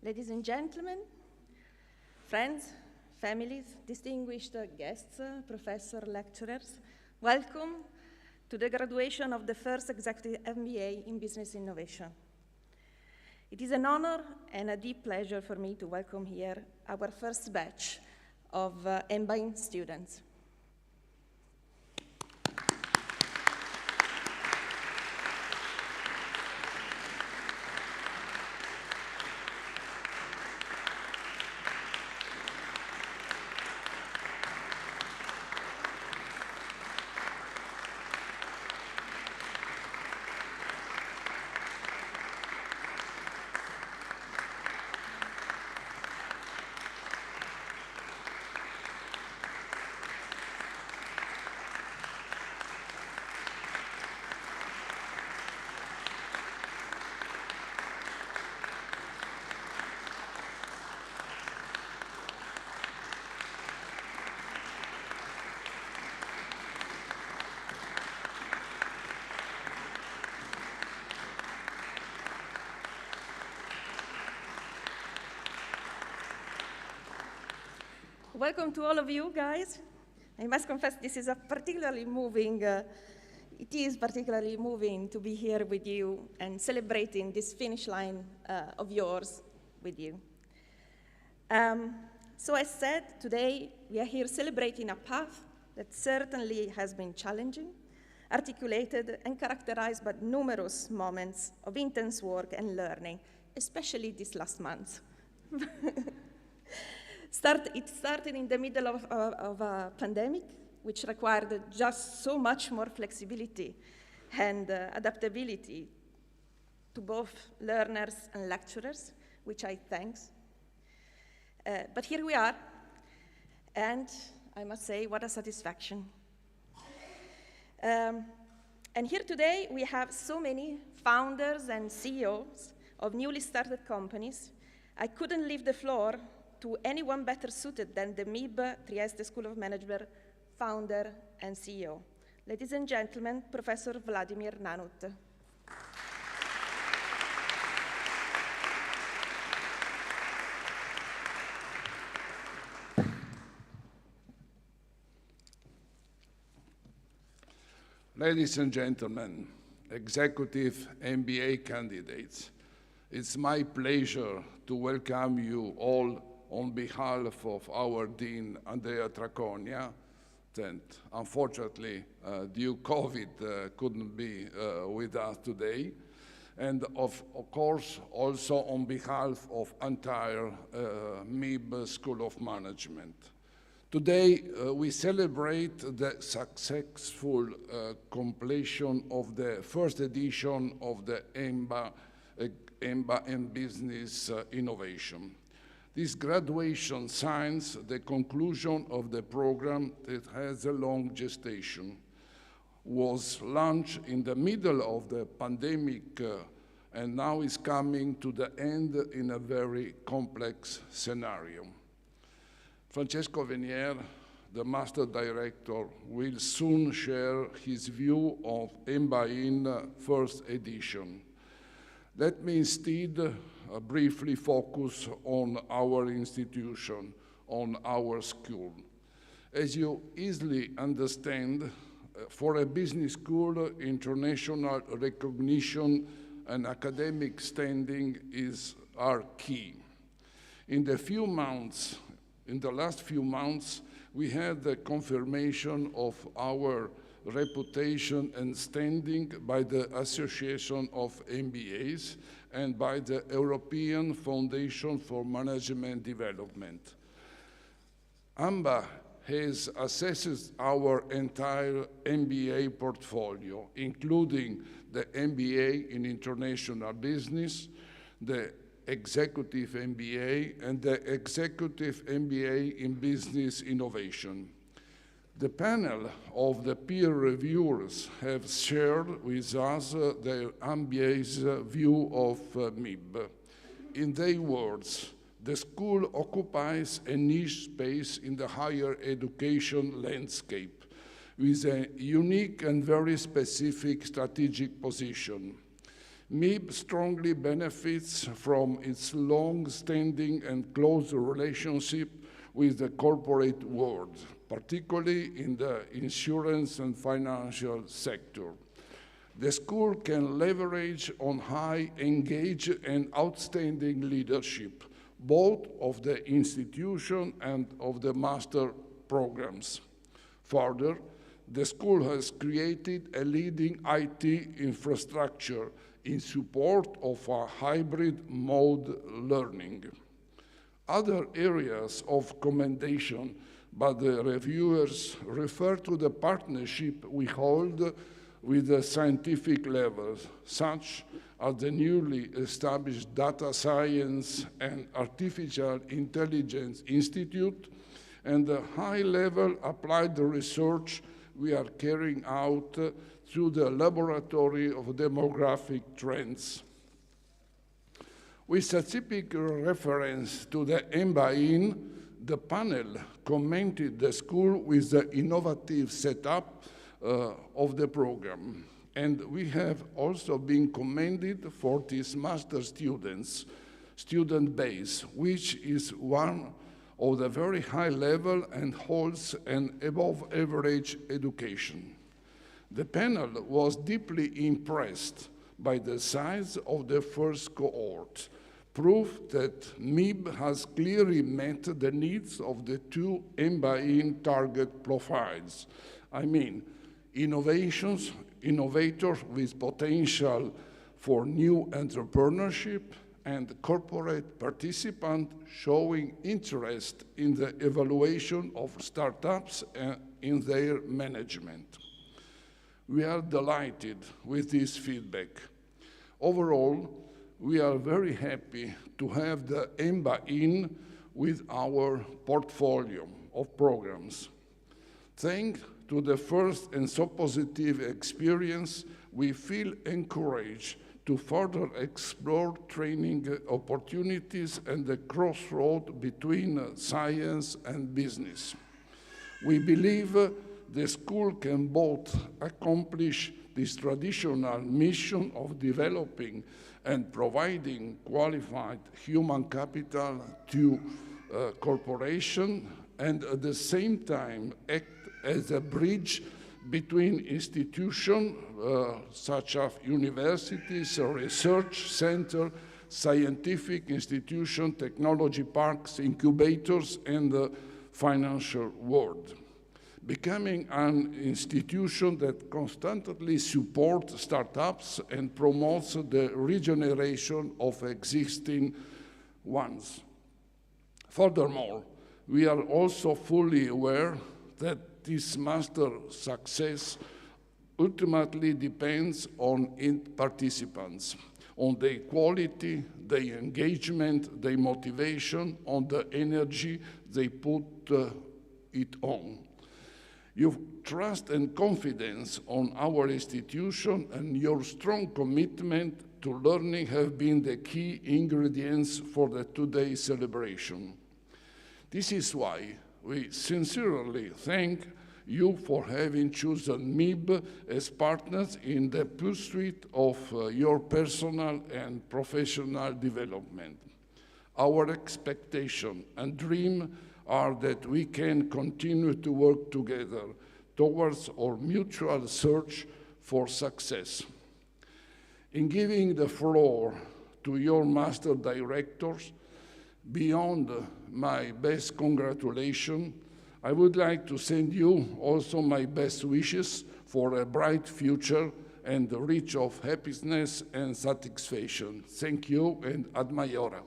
Ladies and gentlemen, friends, families, distinguished guests, professors, lecturers, welcome to the graduation of the first Executive MBA in Business Innovation. It is an honor and a deep pleasure for me to welcome here our first batch of MBA students. Welcome to all of you guys. I must confess this is a particularly moving, it is particularly moving to be here with you and celebrating this finish line of yours with you. So as said, today we are here celebrating a path that certainly has been challenging, articulated and characterized by numerous moments of intense work and learning, especially this last month. It started in the middle of a pandemic, which required just so much more flexibility and adaptability to both learners and lecturers, which I thank. But here we are, and I must say, what a satisfaction. And here today, we have so many founders and CEOs of newly started companies. I couldn't leave the floor to anyone better suited than the MIB Trieste School of Management founder and CEO. Ladies and gentlemen, Professor Vladimir Nanut. Ladies and gentlemen, Executive MBA candidates, it's my pleasure to welcome you all on behalf of our Dean, Andrea Traconia, that unfortunately, due COVID, couldn't be with us today, and of course, also on behalf of entire MIB School of Management. Today, we celebrate the successful completion of the first edition of the MBA in Business Innovation. This graduation signs the conclusion of the program that has a long gestation, was launched in the middle of the pandemic and now is coming to the end in a very complex scenario. Francesco Venier, the Master Director, will soon share his view of MBA first edition. Let me instead briefly focus on our institution, on our school. As you easily understand, for a business school, international recognition and academic standing are key. In the last few months, we had the confirmation of our reputation and standing by the Association of MBAs and by the European Foundation for Management Development. AMBA has assessed our entire MBA portfolio, including the MBA in International Business, the Executive MBA, and the Executive MBA in Business Innovation. The panel of the peer reviewers have shared with us their MBA's view of MIB. In their words, the school occupies a niche space in the higher education landscape with a unique and very specific strategic position. MIB strongly benefits from its long-standing and close relationship with the corporate world, particularly in the insurance and financial sector. The school can leverage on high, engaged, and outstanding leadership, both of the institution and of the master programs. Further, the school has created a leading IT infrastructure in support of a hybrid mode learning. Other areas of commendation by the reviewers refer to the partnership we hold with the scientific levels, such as the newly established Data Science and Artificial Intelligence Institute and the high-level applied research we are carrying out through the Laboratory of Demographic Trends. With specific reference to the MBA, the panel commended the school with the innovative setup of the program. And we have also been commended for this master student base, which is one of the very high level and holds an above average education. The panel was deeply impressed by the size of the first cohort, proof that MIB has clearly met the needs of the two MBA target profiles. I mean, innovators with potential for new entrepreneurship and corporate participants showing interest in the evaluation of startups and in their management. We are delighted with this feedback. Overall, we are very happy to have the MBA with our portfolio of programs. Thanks to the first and so positive experience, we feel encouraged to further explore training opportunities and the crossroad between science and business. We believe the school can both accomplish this traditional mission of developing and providing qualified human capital to corporations and at the same time act as a bridge between institutions such as universities, research centers, scientific institutions, technology parks, incubators, and the financial world. Becoming an institution that constantly supports startups and promotes the regeneration of existing ones. Furthermore, we are also fully aware that this master success ultimately depends on its participants, on their quality, their engagement, their motivation, on the energy they put it on. Your trust and confidence on our institution and your strong commitment to learning have been the key ingredients for the today's celebration. This is why we sincerely thank you for having chosen MIB as partners in the pursuit of your personal and professional development. Our expectation and dream are that we can continue to work together towards our mutual search for success. In giving the floor to your master directors, beyond my best congratulations, I would like to send you also my best wishes for a bright future and rich of happiness and satisfaction. Thank you, and ad maiora.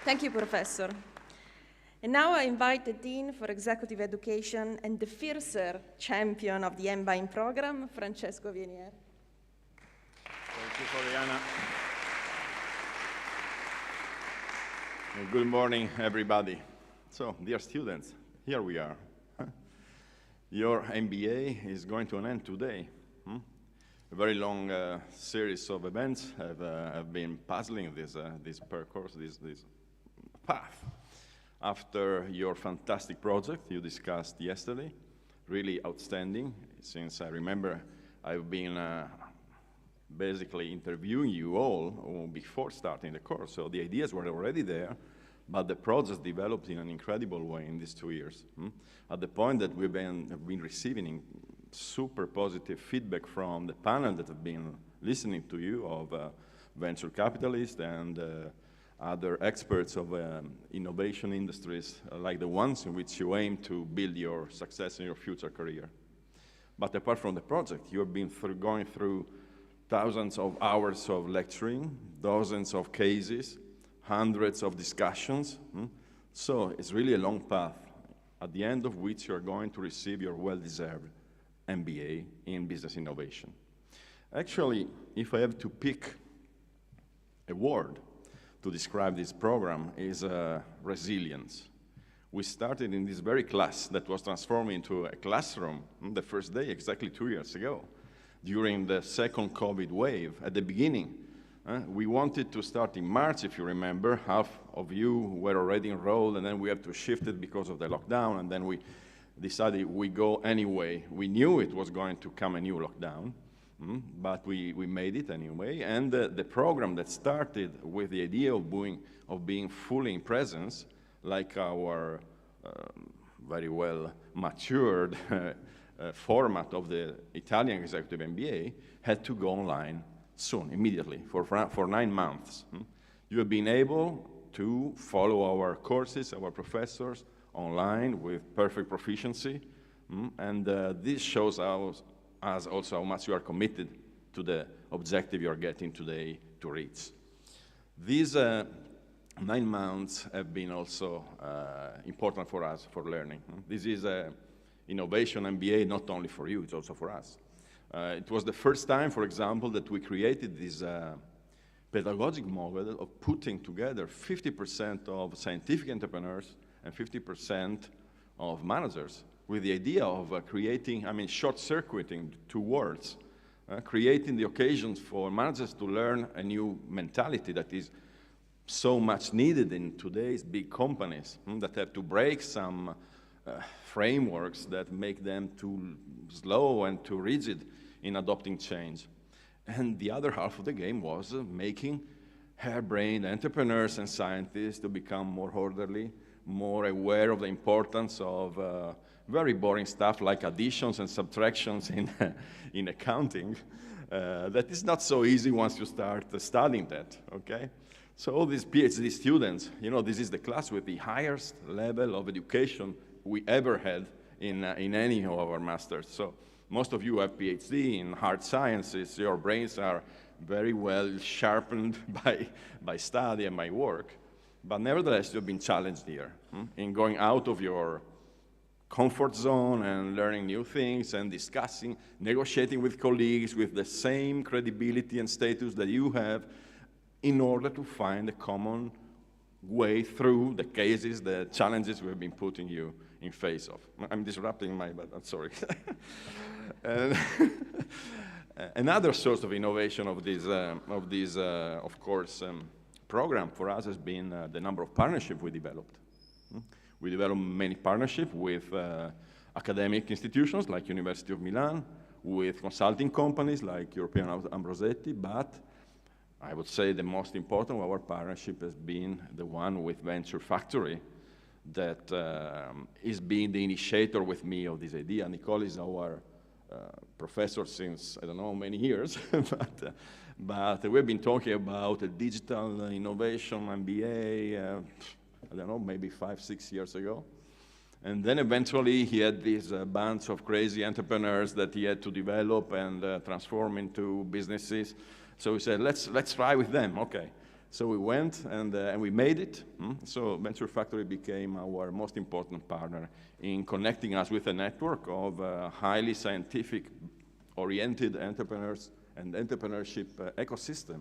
Thank you, Professor. And now I invite the Dean for Executive Education and the fiercer champion of the MBA program, Francesco Vienier. Thank you, Floriana. Good morning, everybody. So, dear students, here we are. Your MBA is going to an end today. A very long series of events have been puzzling this course, this path. after your fantastic project you discussed yesterday, really outstanding. Since I remember I've been basically interviewing you all before starting the course, so the ideas were already there, but the project developed in an incredible way in these 2 years. At the point that have been receiving super positive feedback from the panel that have been listening to you of venture capitalists and other experts of innovation industries like the ones in which you aim to build your success in your future career. But apart from the project, you have been going through thousands of hours of lecturing, dozens of cases, hundreds of discussions. So it's really a long path, at the end of which you're going to receive your well-deserved MBA in business innovation. Actually, if I have to pick a word to describe this program, is resilience. We started in this very class that was transformed into a classroom the first day, exactly 2 years ago, during the second COVID wave. At the beginning, we wanted to start in March, if you remember. Half of you were already enrolled, and then we had to shift it because of the lockdown, and then we decided we go anyway. We knew it was going to come a new lockdown, but we made it anyway. And the program that started with the idea of being fully in presence, like our very well matured format of the Italian Executive MBA, had to go online soon, immediately, for 9 months. You have been able to follow our courses, our professors, online with perfect proficiency, and this shows us also how much you are committed to the objective you are getting today to reach. These 9 months have been also important for us for learning. This is an innovation MBA not only for you, it's also for us. It was the first time, for example, that we created this pedagogic model of putting together 50% of scientific entrepreneurs and 50% of managers, with the idea of creating, short-circuiting 2 worlds, creating the occasions for managers to learn a new mentality that is so much needed in today's big companies that have to break some frameworks that make them too slow and too rigid in adopting change. And the other half of the game was making harebrained entrepreneurs and scientists to become more orderly, more aware of the importance of very boring stuff like additions and subtractions in accounting. That is not so easy once you start studying that, okay? So all these PhD students, this is the class with the highest level of education we ever had in any of our masters. So most of you have PhD in hard sciences. Your brains are very well sharpened by study and by work. But nevertheless, you've been challenged here in going out of your comfort zone and learning new things and discussing, negotiating with colleagues with the same credibility and status that you have in order to find a common way through the cases, the challenges we've been putting you in face of. I'm disrupting but I'm sorry. Another source of innovation of this, of course, program for us has been the number of partnerships we developed. We developed many partnerships with academic institutions like University of Milan, with consulting companies like European Ambrosetti, but I would say the most important of our partnership has been the one with Venture Factory that is being the initiator with me of this idea. Nicole is our professor since, I don't know, many years, but we've been talking about a digital innovation MBA, I don't know, maybe 5, 6 years ago. And then eventually he had this bunch of crazy entrepreneurs that he had to develop and transform into businesses. So we said, let's try with them, okay. So we went and we made it. So Venture Factory became our most important partner in connecting us with a network of highly scientific-oriented entrepreneurs and entrepreneurship ecosystem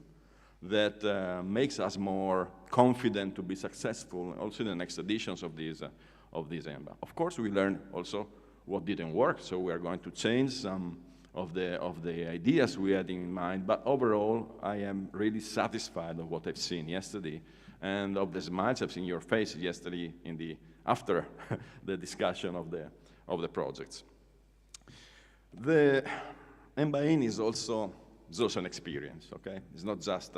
that makes us more confident to be successful also in the next editions of these EMBA. Of course, we learned also what didn't work, so we are going to change some of the ideas we had in mind, but overall, I am really satisfied of what I've seen yesterday and of the smiles I've seen in your face yesterday after the discussion of the projects. The MBA is also an experience, okay? It's not just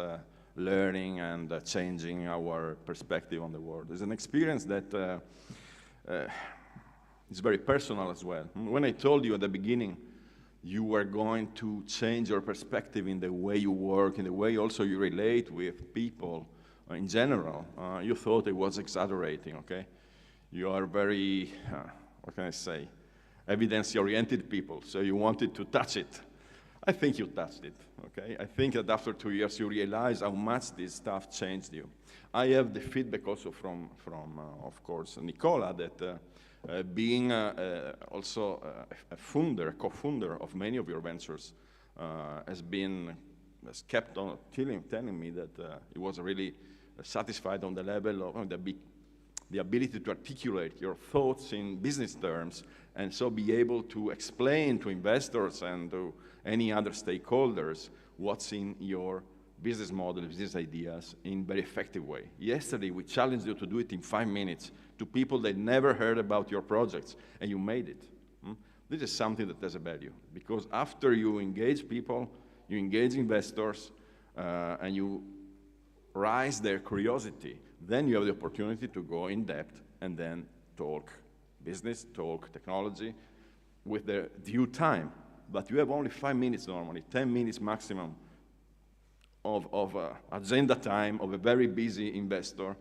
learning and changing our perspective on the world. It's an experience that is very personal as well. When I told you at the beginning you were going to change your perspective in the way you work, in the way also you relate with people in general, you thought it was exaggerating, okay? You are very, what can I say, evidence-oriented people, so you wanted to touch it. I think you touched it, okay? I think that after 2 years you realize how much this stuff changed you. I have the feedback also from of course, Nicola, that being also a co-founder of many of your ventures has kept on telling me that he was really satisfied on the level of the ability to articulate your thoughts in business terms, and so be able to explain to investors and to any other stakeholders what's in your business model, business ideas in a very effective way. Yesterday, we challenged you to do it in 5 minutes to people that never heard about your projects, and you made it. This is something that has a value, because after you engage people, you engage investors, and you raise their curiosity, then you have the opportunity to go in depth and then talk business, talk technology with the due time. But you have only 5 minutes normally, 10 minutes maximum of agenda time of a very busy investor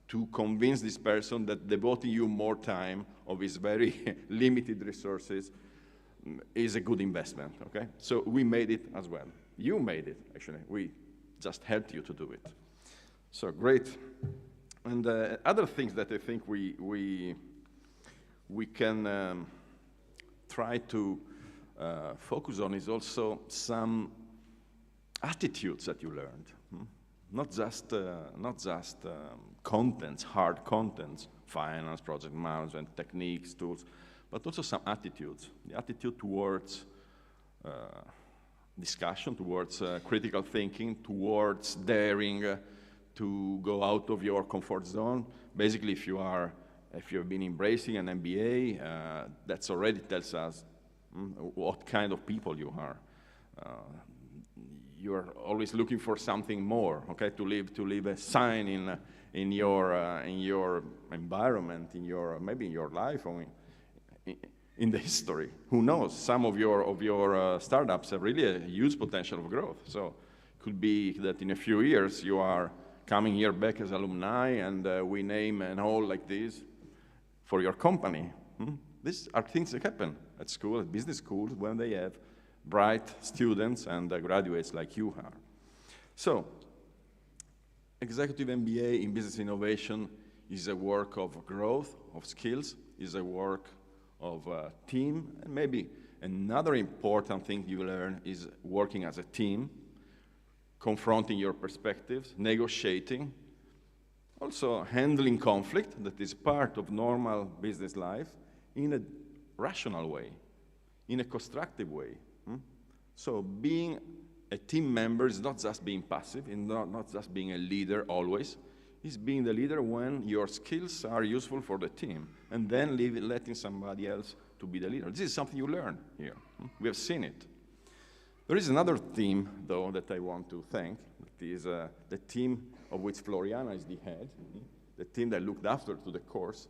to convince this person that devoting you more time of his very limited resources is a good investment, okay? So we made it as well. You made it, actually. We just helped you to do it. So great. And other things that I think we can try to focus on is also some attitudes that you learned. Not just contents, hard contents, finance, project management, techniques, tools, but also some attitudes. The attitude towards discussion, towards critical thinking, towards daring to go out of your comfort zone. Basically, if you've been embracing an MBA, that already tells us what kind of people you are. You're always looking for something more, okay? To leave a sign in your environment, maybe in your life, or in the history. Who knows? Some of your startups have really a huge potential of growth. So it could be that in a few years you are coming here back as alumni, and we name an hall like this for your company. These are things that happen at school, at business schools, when they have bright students and graduates like you are. So, Executive MBA in Business Innovation is a work of growth, of skills, is a work of team, and maybe another important thing you learn is working as a team, confronting your perspectives, negotiating, also handling conflict that is part of normal business life in a rational way, in a constructive way. So being a team member is not just being passive, and not just being a leader always. It's being the leader when your skills are useful for the team, and then letting somebody else to be the leader. This is something you learn here. We have seen it. There is another team, though, that I want to thank. It is the team of which Floriana is the head, the team that looked after to the course.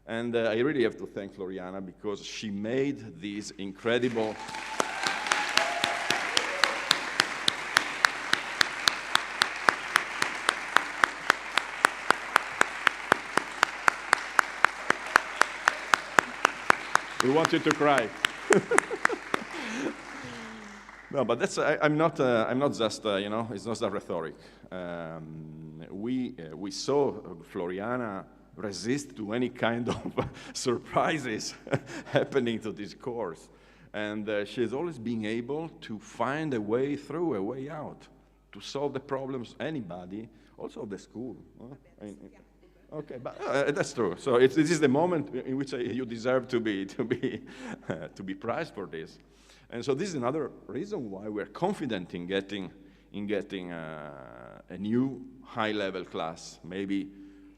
And I really have to thank Floriana because she made these incredible... We want you to cry. No, but that's, I'm not just, it's not a rhetoric. We saw Floriana resist to any kind of surprises happening to this course. And she has always been able to find a way through, a way out, to solve the problems anybody, also of the school. Okay, but that's true. So this is the moment in which you deserve to be prized for this. And so this is another reason why we're confident in in getting a new high-level class, maybe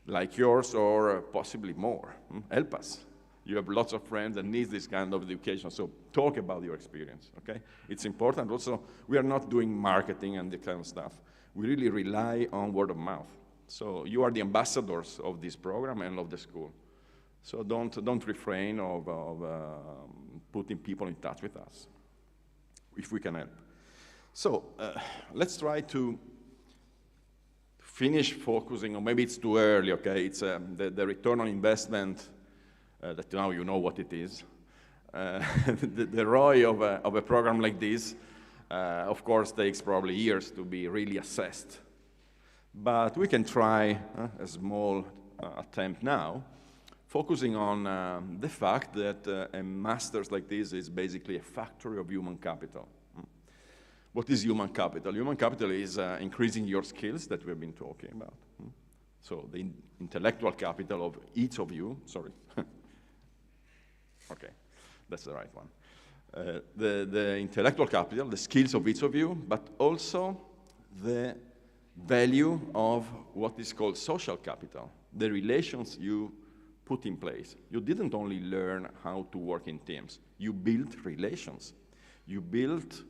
like yours or possibly more. Help us. You have lots of friends that need this kind of education, so talk about your experience, okay? It's important. Also, we are not doing marketing and that kind of stuff. We really rely on word of mouth. So you are the ambassadors of this program and of the school. So don't refrain of putting people in touch with us, if we can help. So let's try to finish focusing on, maybe it's too early, okay? It's the return on investment, that now you know what it is. The ROI of a program like this, of course, takes probably years to be really assessed. But we can try a small attempt now, focusing on the fact that a master's like this is basically a factory of human capital. What is human capital? Human capital is increasing your skills that we've been talking about. So the intellectual capital of each of you, sorry. Okay, that's the right one. The intellectual capital, the skills of each of you, but also the value of what is called social capital, the relations you put in place. You didn't only learn how to work in teams, you built relations. You built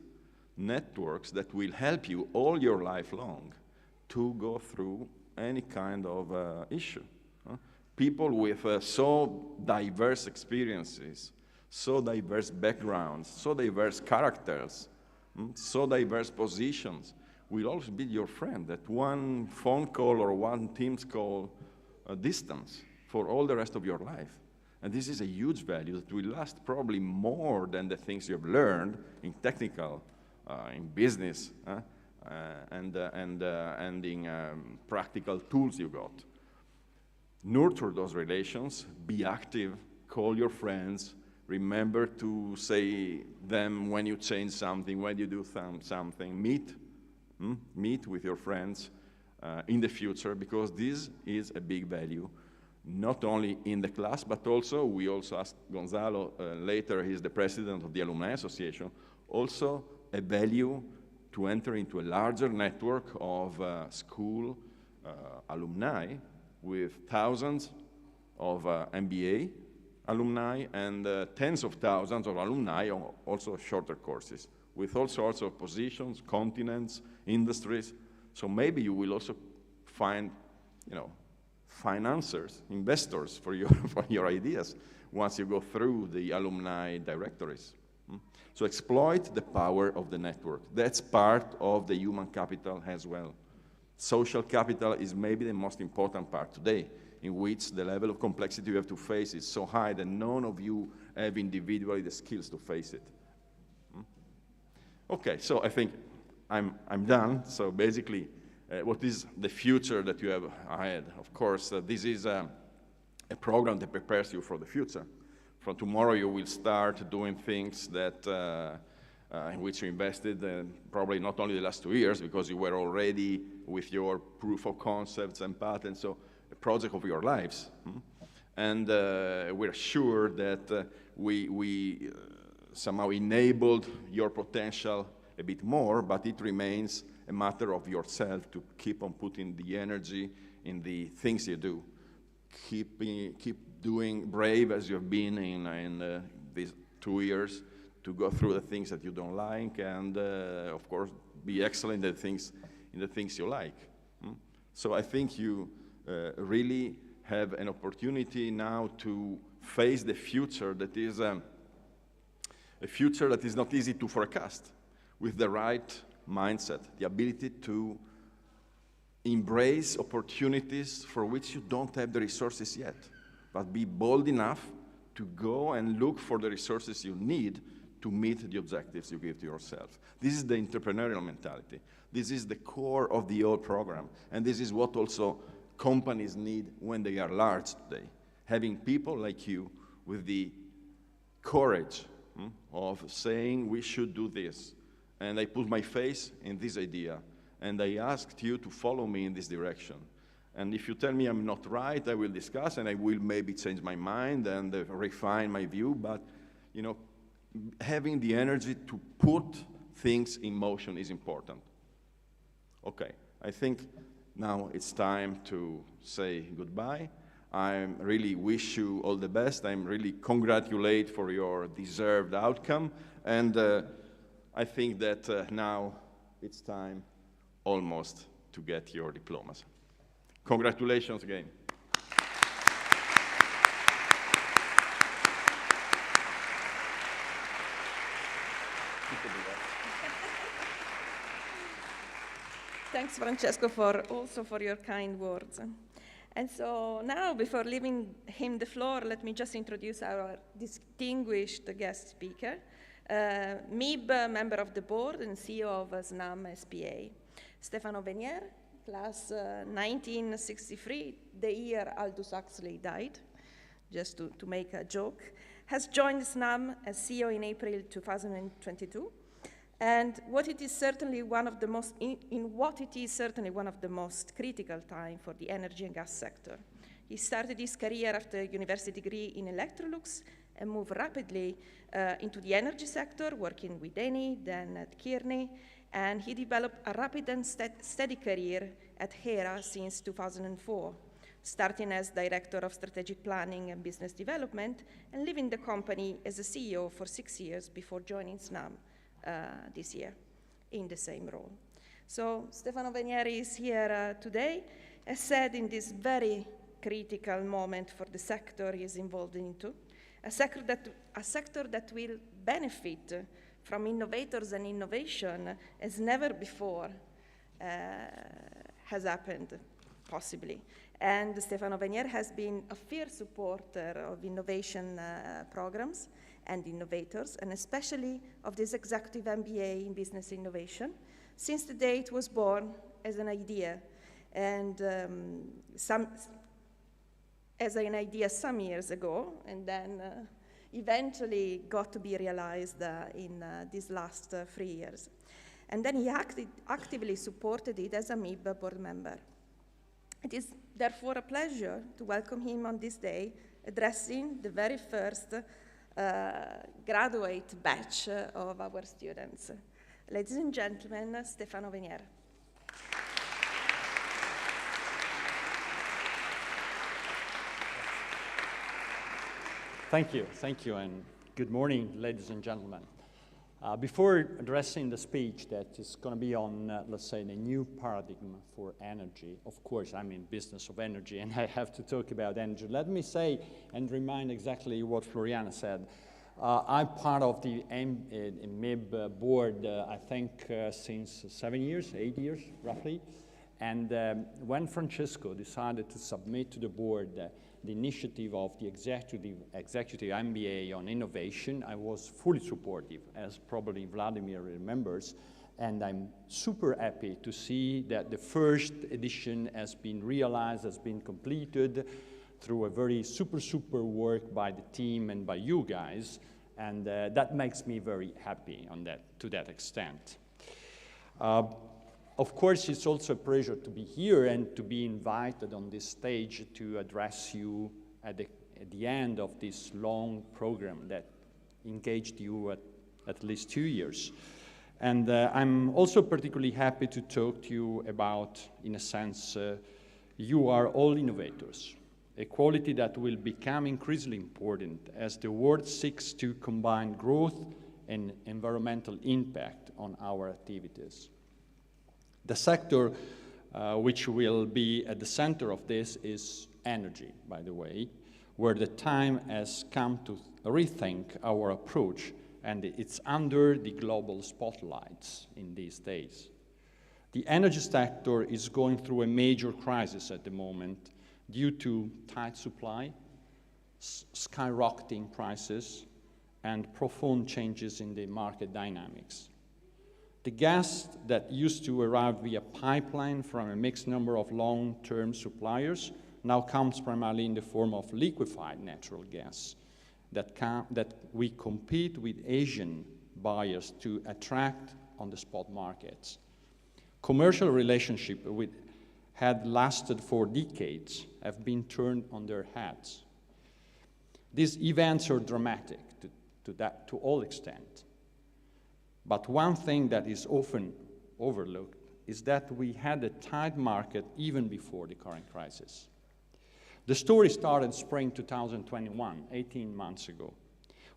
networks that will help you all your life long to go through any kind of issue. People with so diverse experiences, so diverse backgrounds, so diverse characters, so diverse positions will always be your friend at one phone call or one Teams call distance for all the rest of your life. And this is a huge value that will last probably more than the things you have learned in technical, in business, and in practical tools you got. Nurture those relations, be active, call your friends, remember to say them when you change something, when you do something, meet with your friends in the future, because this is a big value, not only in the class, but also, we also asked Gonzalo, later he's the president of the Alumni Association, also a value to enter into a larger network of school alumni with thousands of MBA alumni and tens of thousands of alumni on also shorter courses with all sorts of positions, continents, industries. So maybe you will also find, financiers, investors for your ideas once you go through the alumni directories. So exploit the power of the network. That's part of the human capital as well. Social capital is maybe the most important part today, in which the level of complexity you have to face is so high that none of you have individually the skills to face it. Okay, so I think I'm done. So basically, what is the future that you have ahead? Of course, this is a program that prepares you for the future. From tomorrow, you will start doing things that in which you invested probably not only the last 2 years, because you were already with your proof of concepts and patents, so a project of your lives. And we're sure that we somehow enabled your potential a bit more, but it remains a matter of yourself to keep on putting the energy in the things you do. Keep doing brave as you have been in these 2 years, to go through the things that you don't like, and of course be excellent in the things you like. So I think you really have an opportunity now to face the future that is a future that is not easy to forecast, with the right mindset, the ability to embrace opportunities for which you don't have the resources yet, but be bold enough to go and look for the resources you need to meet the objectives you give to yourself. This is the entrepreneurial mentality. This is the core of the whole program. And this is what also companies need when they are large today. Having people like you with the courage of saying we should do this. And I put my face in this idea. And I asked you to follow me in this direction. And if you tell me I'm not right, I will discuss, and I will maybe change my mind and refine my view. But, having the energy to put things in motion is important. Okay, I think now it's time to say goodbye. I really wish you all the best. I'm really congratulate for your deserved outcome. And I think that now it's time almost to get your diplomas. Congratulations again. Thanks, Francesco, for your kind words. And so now, before leaving him the floor, let me just introduce our distinguished guest speaker, MIB member of the board and CEO of SNAM SPA, Stefano Venier, class 1963, the year Aldous Huxley died, just to make a joke, has joined SNAM as CEO in April 2022. And what it is certainly one of the most, in what it is certainly one of the most critical time for the energy and gas sector. He started his career after a university degree in Electrolux and moved rapidly into the energy sector, working with Eni, then at Kearney, and he developed a rapid and steady career at Hera since 2004, starting as Director of Strategic Planning and Business Development and leaving the company as a CEO for 6 years before joining SNAM this year in the same role. So Stefano Venieri is here today, as said, in this very critical moment for the sector he is involved into, a sector that will benefit from innovators and innovation as never before has happened, possibly. And Stefano Venier has been a fierce supporter of innovation programs and innovators, and especially of this Executive MBA in Business Innovation, since the day it was born as an idea, and some years ago, and then eventually got to be realized in these last 3 years. And then he actively supported it as a MIB board member. It is therefore a pleasure to welcome him on this day, addressing the very first graduate batch of our students. Ladies and gentlemen, Stefano Venier. Thank you, and good morning, ladies and gentlemen. Before addressing the speech that is going to be on, let's say, the new paradigm for energy, of course, I'm in business of energy, and I have to talk about energy. Let me say and remind exactly what Floriana said. I'm part of the MIB board, I think, since 7 years, 8 years, roughly. And when Francesco decided to submit to the board the initiative of the Executive MBA on innovation, I was fully supportive, as probably Vladimir remembers, and I'm super happy to see that the first edition has been realized, has been completed through a very super work by the team and by you guys, and that makes me very happy to that extent. Of course, it's also a pleasure to be here and to be invited on this stage to address you at the end of this long program that engaged you at least 2 years. And I'm also particularly happy to talk to you about, in a sense, you are all innovators, a quality that will become increasingly important as the world seeks to combine growth and environmental impact on our activities. The sector which will be at the center of this is energy, by the way, where the time has come to rethink our approach, and it's under the global spotlights in these days. The energy sector is going through a major crisis at the moment due to tight supply, skyrocketing prices, and profound changes in the market dynamics. The gas that used to arrive via pipeline from a mixed number of long-term suppliers now comes primarily in the form of liquefied natural gas that we compete with Asian buyers to attract on the spot markets. Commercial relationships which had lasted for decades have been turned on their heads. These events are dramatic to all extent. But one thing that is often overlooked is that we had a tight market even before the current crisis. The story started spring 2021, 18 months ago,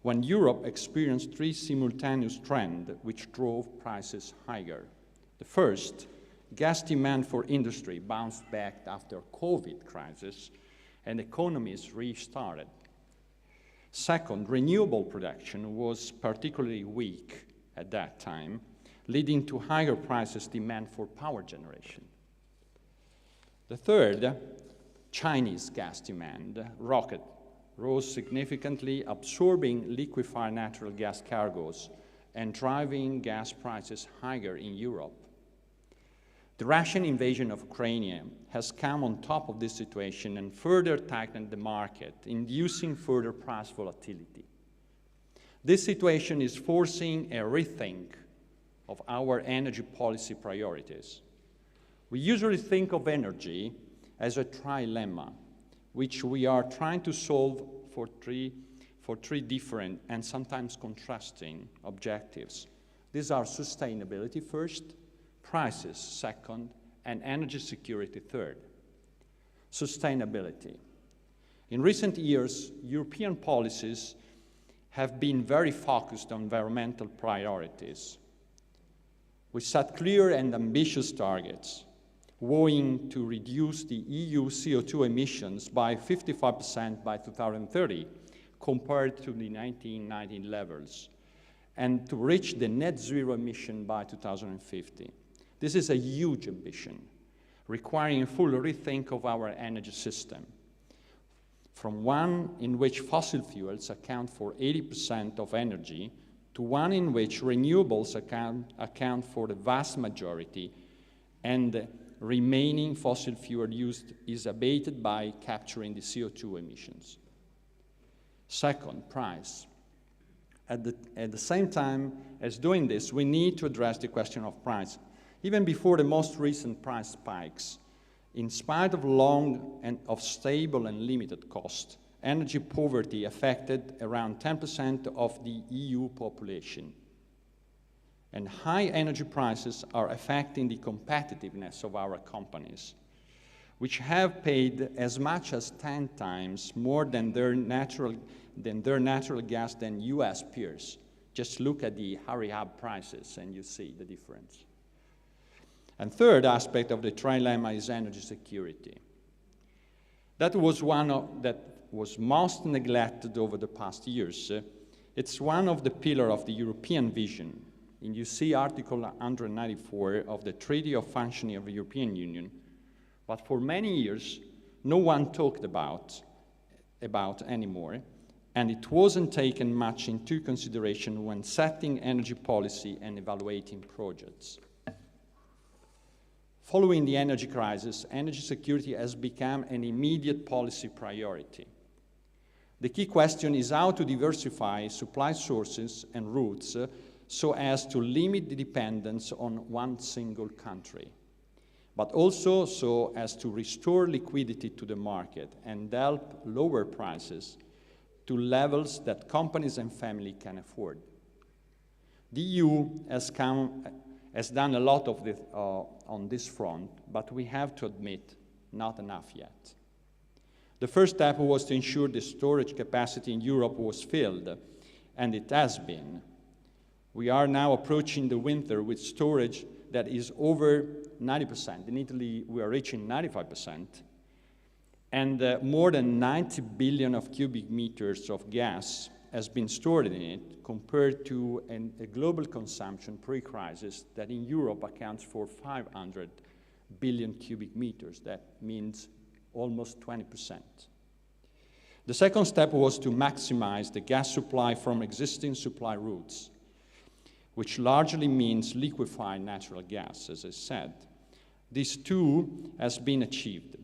when Europe experienced three simultaneous trends which drove prices higher. The first, gas demand for industry bounced back after COVID crisis and economies restarted. Second, renewable production was particularly weak at that time, leading to higher prices demand for power generation. The third, Chinese gas demand rose significantly, absorbing liquefied natural gas cargoes and driving gas prices higher in Europe. The Russian invasion of Ukraine has come on top of this situation and further tightened the market, inducing further price volatility. This situation is forcing a rethink of our energy policy priorities. We usually think of energy as a trilemma, which we are trying to solve for three different and sometimes contrasting objectives. These are sustainability first, prices second, and energy security third. Sustainability. In recent years, European policies have been very focused on environmental priorities. We set clear and ambitious targets, vowing to reduce the EU CO2 emissions by 55% by 2030 compared to the 1990 levels, and to reach the net zero emission by 2050. This is a huge ambition, requiring a full rethink of our energy system, from one in which fossil fuels account for 80% of energy to one in which renewables account for the vast majority, and the remaining fossil fuel used is abated by capturing the CO2 emissions. Second, price. At the same time as doing this, we need to address the question of price. Even before the most recent price spikes, in spite of long and of stable and limited cost, energy poverty affected around 10% of the EU population. And high energy prices are affecting the competitiveness of our companies, which have paid as much as 10 times more than their natural gas than US peers. Just look at the hurry-up prices and you see the difference. And third aspect of the trilemma is energy security. That was that was most neglected over the past years. It's one of the pillars of the European vision. And you see Article 194 of the Treaty of Functioning of the European Union. But for many years, no one talked about anymore, and it wasn't taken much into consideration when setting energy policy and evaluating projects. Following the energy crisis, energy security has become an immediate policy priority. The key question is how to diversify supply sources and routes so as to limit the dependence on one single country, but also so as to restore liquidity to the market and help lower prices to levels that companies and families can afford. The EU has done a lot of this, on this front, but we have to admit, not enough yet. The first step was to ensure the storage capacity in Europe was filled, and it has been. We are now approaching the winter with storage that is over 90%. In Italy, we are reaching 95%. And more than 90 billion of cubic meters of gas has been stored in it, compared to a global consumption pre-crisis that in Europe accounts for 500 billion cubic meters. That means almost 20%. The second step was to maximize the gas supply from existing supply routes, which largely means liquefied natural gas, as I said. This too has been achieved.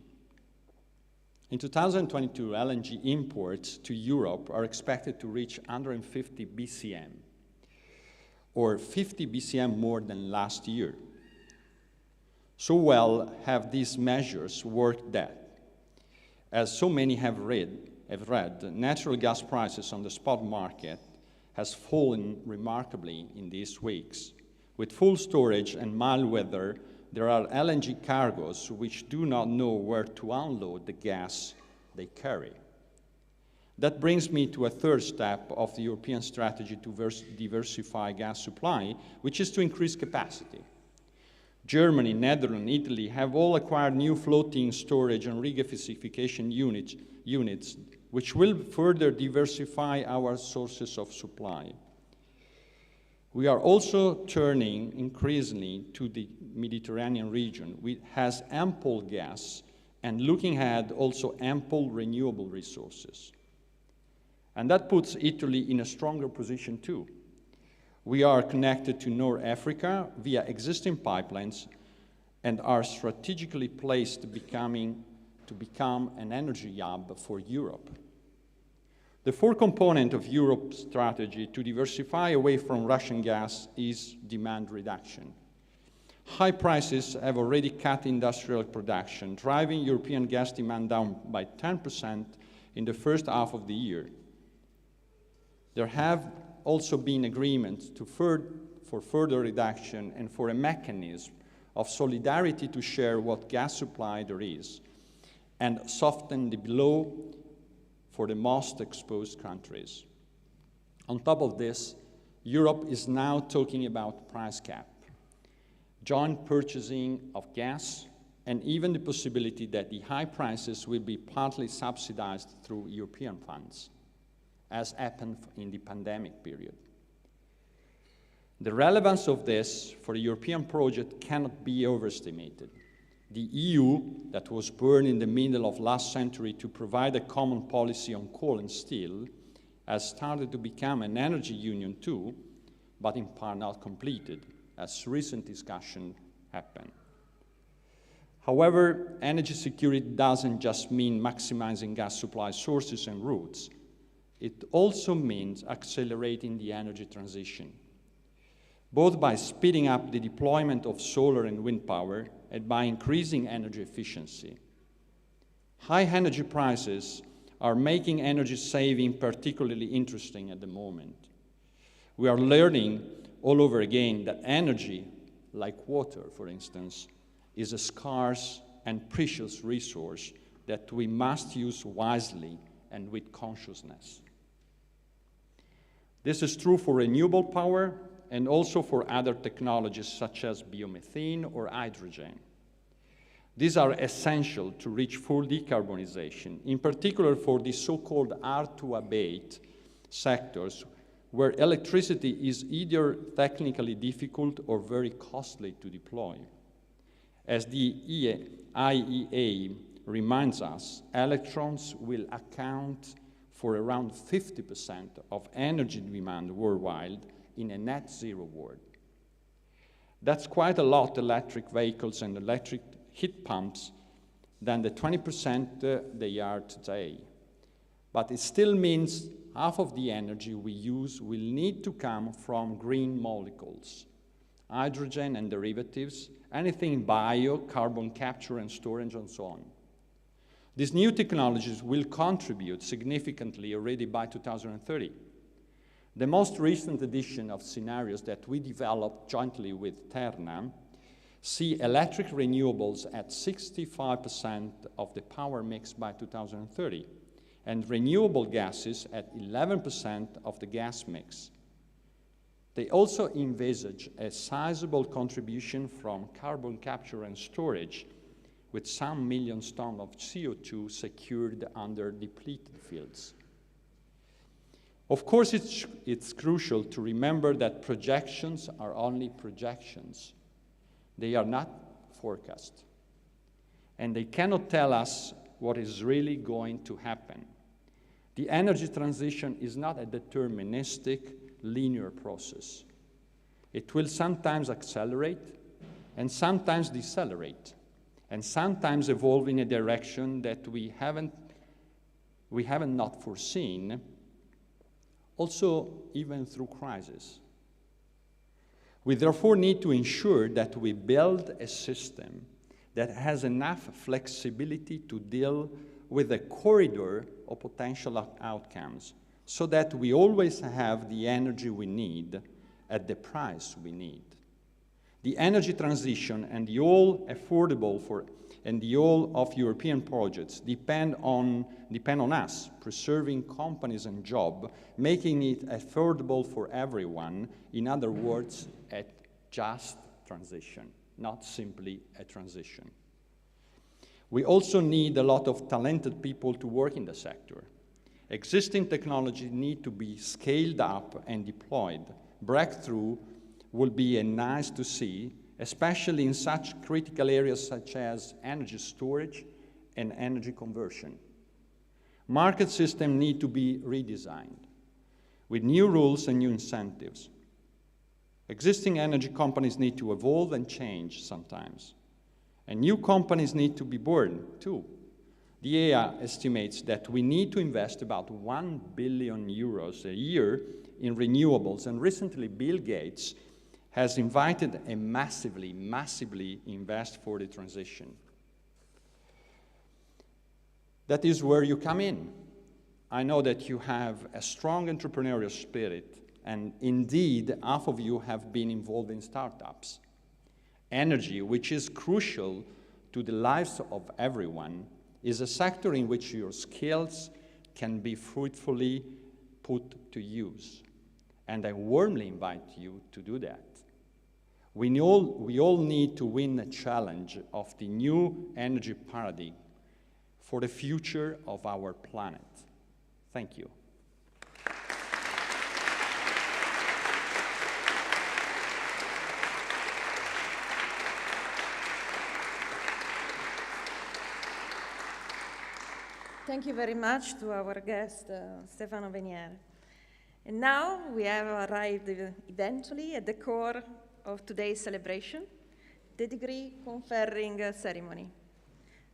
In 2022, LNG imports to Europe are expected to reach 150 BCM, or 50 BCM more than last year. So well have these measures worked that, as so many have read, natural gas prices on the spot market has fallen remarkably in these weeks. With full storage and mild weather, there are LNG cargoes which do not know where to unload the gas they carry. That brings me to a third step of the European strategy to diversify gas supply, which is to increase capacity. Germany, Netherlands, Italy have all acquired new floating storage and regasification units, which will further diversify our sources of supply. We are also turning increasingly to the Mediterranean region, which has ample gas, and looking ahead also ample renewable resources. And that puts Italy in a stronger position too. We are connected to North Africa via existing pipelines and are strategically placed to become an energy hub for Europe. The fourth component of Europe's strategy to diversify away from Russian gas is demand reduction. High prices have already cut industrial production, driving European gas demand down by 10% in the first half of the year. There have also been agreements for further reduction and for a mechanism of solidarity to share what gas supply there is and soften the blow for the most exposed countries. On top of this, Europe is now talking about price cap, joint purchasing of gas, and even the possibility that the high prices will be partly subsidized through European funds, as happened in the pandemic period. The relevance of this for the European project cannot be overestimated. The EU, that was born in the middle of last century to provide a common policy on coal and steel, has started to become an energy union too, but in part not completed, as recent discussion happened. However, energy security doesn't just mean maximizing gas supply sources and routes. It also means accelerating the energy transition, both by speeding up the deployment of solar and wind power and by increasing energy efficiency. High energy prices are making energy saving particularly interesting at the moment. We are learning all over again that energy, like water, for instance, is a scarce and precious resource that we must use wisely and with consciousness. This is true for renewable power and also for other technologies such as biomethane or hydrogen. These are essential to reach full decarbonization, in particular for the so-called hard-to-abate sectors where electricity is either technically difficult or very costly to deploy. As the IEA reminds us, electrons will account for around 50% of energy demand worldwide in a net zero world. That's quite a lot electric vehicles and electric heat pumps than the 20% they are today. But it still means half of the energy we use will need to come from green molecules, hydrogen and derivatives, anything bio, carbon capture and storage, and so on. These new technologies will contribute significantly already by 2030. The most recent edition of scenarios that we developed jointly with Terna see electric renewables at 65% of the power mix by 2030, and renewable gases at 11% of the gas mix. They also envisage a sizable contribution from carbon capture and storage, with some millions tons of CO2 secured under depleted fields. Of course, it's crucial to remember that projections are only projections. They are not forecasts. And they cannot tell us what is really going to happen. The energy transition is not a deterministic, linear process. It will sometimes accelerate and sometimes decelerate, and sometimes evolve in a direction that we haven't not foreseen, also even through crisis. We therefore need to ensure that we build a system that has enough flexibility to deal with a corridor of potential outcomes, so that we always have the energy we need at the price we need. The The energy transition and the all affordable and the all of European projects depend on us preserving companies and jobs, making it affordable for everyone. In other words, a just transition, not simply a transition. We also need a lot of talented people to work in the sector. Existing technology need to be scaled up and deployed. Breakthrough will be nice to see, especially in such critical areas such as energy storage and energy conversion. Market systems need to be redesigned with new rules and new incentives. Existing energy companies need to evolve and change sometimes. And new companies need to be born too. The EA estimates that we need to invest about 1 billion euros a year in renewables, and recently Bill Gates has invited a massively invest for the transition. That is where you come in. I know that you have a strong entrepreneurial spirit, and indeed, half of you have been involved in startups. Energy, which is crucial to the lives of everyone, is a sector in which your skills can be fruitfully put to use. And I warmly invite you to do that. We all need to win the challenge of the new energy paradigm for the future of our planet. Thank you. Thank you very much to our guest, Stefano Venier. And now we have arrived eventually at the core of today's celebration, the degree conferring ceremony.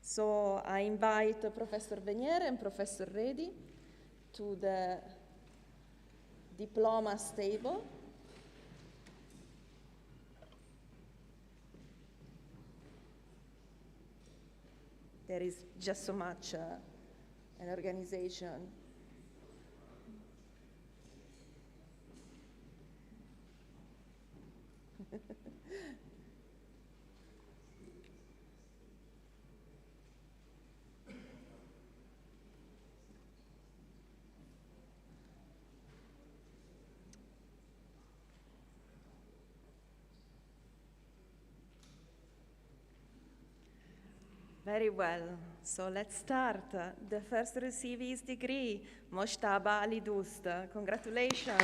So I invite Professor Venier and Professor Redi to the diplomas table. There is just so much an organization. Very well. So let's start. The first to receive his degree, Moshtaba Ali Doust. Congratulations.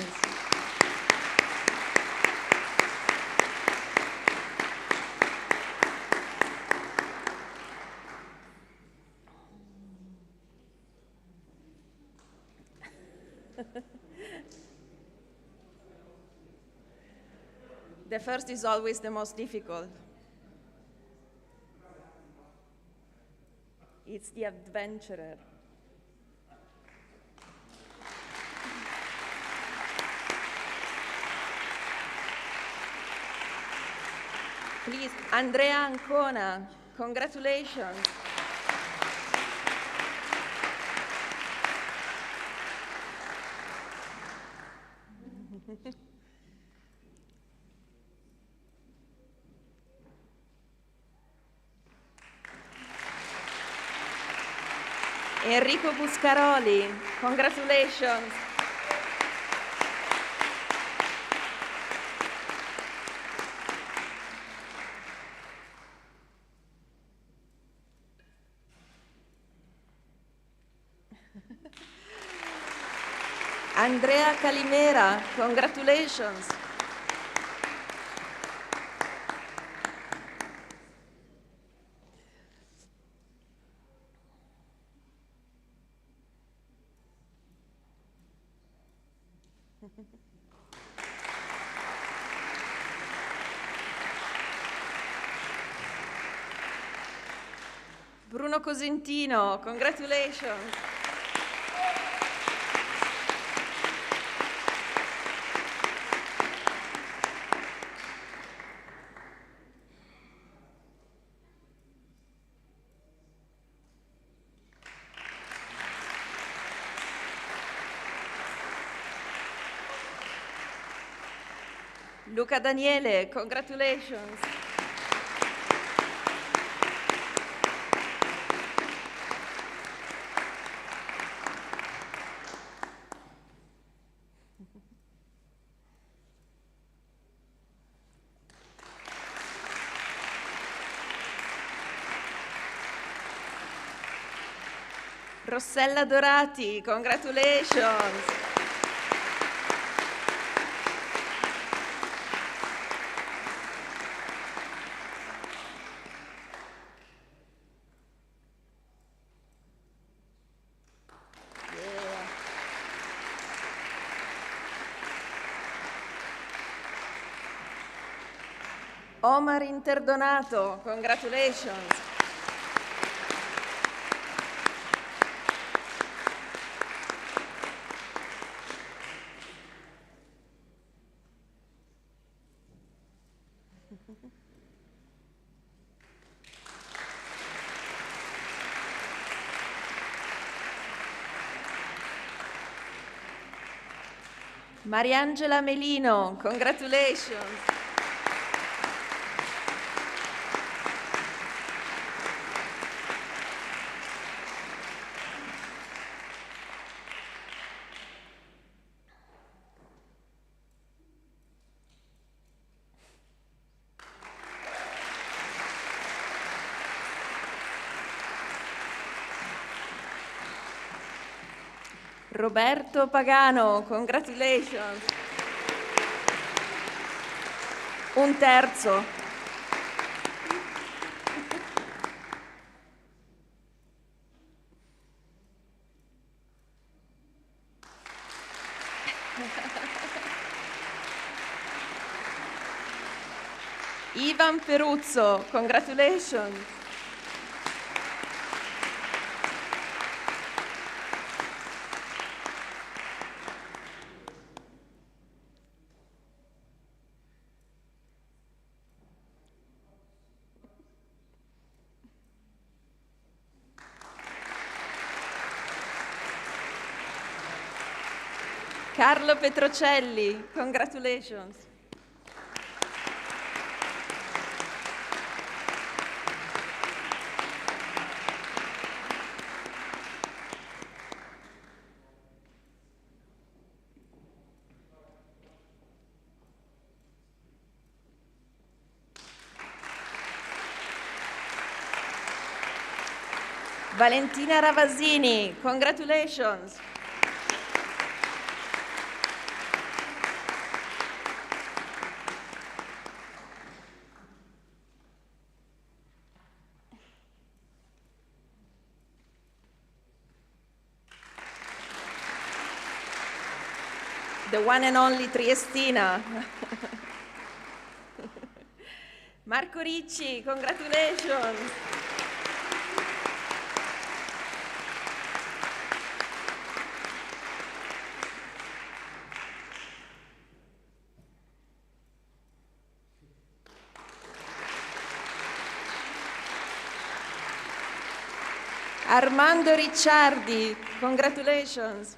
The first is always the most difficult. It's the adventurer. Please, Andrea Ancona, congratulations. Enrico Buscaroli, congratulations. Andrea Calimera, congratulations. Bruno Cosentino, congratulations. Luca Daniele, congratulations. Rossella Dorati, congratulations. Omar Interdonato, congratulations. Mariangela Melino, congratulations. Roberto Pagano, congratulations. Un terzo. Ivan Peruzzo, congratulations. Carlo Petrocelli, congratulations. Valentina Ravasini, congratulations. The one and only Triestina. Marco Ricci, congratulations. Armando Ricciardi, congratulations.